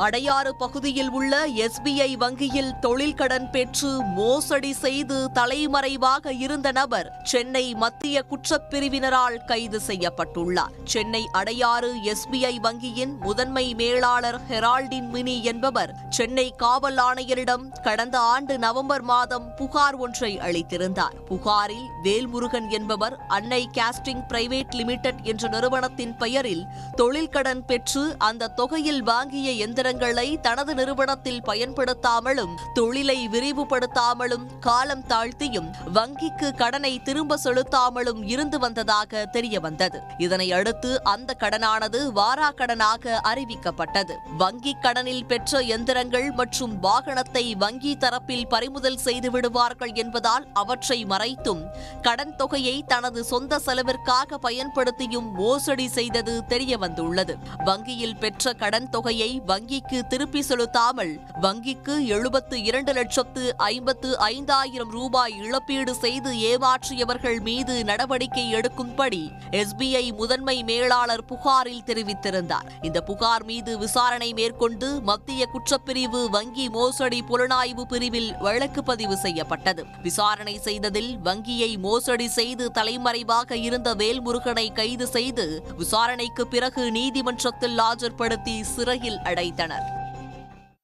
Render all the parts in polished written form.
அடையாறு பகுதியில் உள்ள SBI வங்கியில் தொழில் கடன் பெற்று மோசடி செய்து தலைமறைவாக இருந்த நபர் சென்னை மத்திய குற்றப்பிரிவினரால் கைது செய்யப்பட்டுள்ளார். சென்னை அடையாறு SBI வங்கியின் முதன்மை மேலாளர் ஹெரால்டின் மினி என்பவர் சென்னை காவல் ஆணையரிடம் கடந்த ஆண்டு நவம்பர் மாதம் புகார் ஒன்றை அளித்திருந்தார். புகாரில் வேல்முருகன் என்பவர் அன்னை காஸ்டிங் பிரைவேட் லிமிடெட் என்ற நிறுவனத்தின் பெயரில் தொழில் கடன் பெற்று அந்த தொகையில் வாங்கிய எந்திரங்களை தனது நிறுவனத்தில் பயன்படுத்தாமலும் தொழிலை விரிவுபடுத்தாமலும் காலம் தாழ்த்தியும் வங்கிக்கு கடனை திரும்ப செலுத்தாமலும் இருந்து வந்ததாக தெரியவந்தது. இதனை அடுத்து அந்த கடனானது வாரா கடனாக அறிவிக்கப்பட்டது. வங்கி கடனில் பெற்ற எந்திரங்கள் மற்றும் வாகனத்தை வங்கி தரப்பில் பறிமுதல் செய்து விடுவார்கள் என்பதால் அவற்றை மறைத்தும் கடன் தொகையை தனது சொந்த செலவிற்காக பயன்படுத்தியும் மோசடி செய்தது தெரியவந்துள்ளது. வங்கியில் பெற்ற கடன் தொகையை வங்கிக்கு திருப்பி செலுத்தாமல் வங்கிக்கு 72,55,000 ரூபாய் இழப்பீடு செய்து ஏமாற்றியவர்கள் மீது நடவடிக்கை எடுக்கும்படி SBI முதன்மை மேலாளர் புகாரில் தெரிவித்திருந்தார். இந்த புகார் மீது விசாரணை மேற்கொண்டு மத்திய குற்றப்பிரிவு வங்கி மோசடி புலனாய்வு பிரிவில் வழக்கு பதிவு செய்யப்பட்டது. விசாரணை செய்ததில் வங்கியை மோசடி செய்து தலைமறைவாக இருந்த வேல்முருகனை கைது செய்து விசாரணைக்கு பிறகு நீதிமன்றத்தில் ஆஜர்படுத்தி சிறையில் அடைத்தனர்.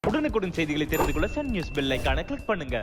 உடனுக்குடன் செய்திகளை தெரிந்து கொள்ள சன் நியூஸ் பெல் ஐகானை கிளிக் பண்ணுங்க.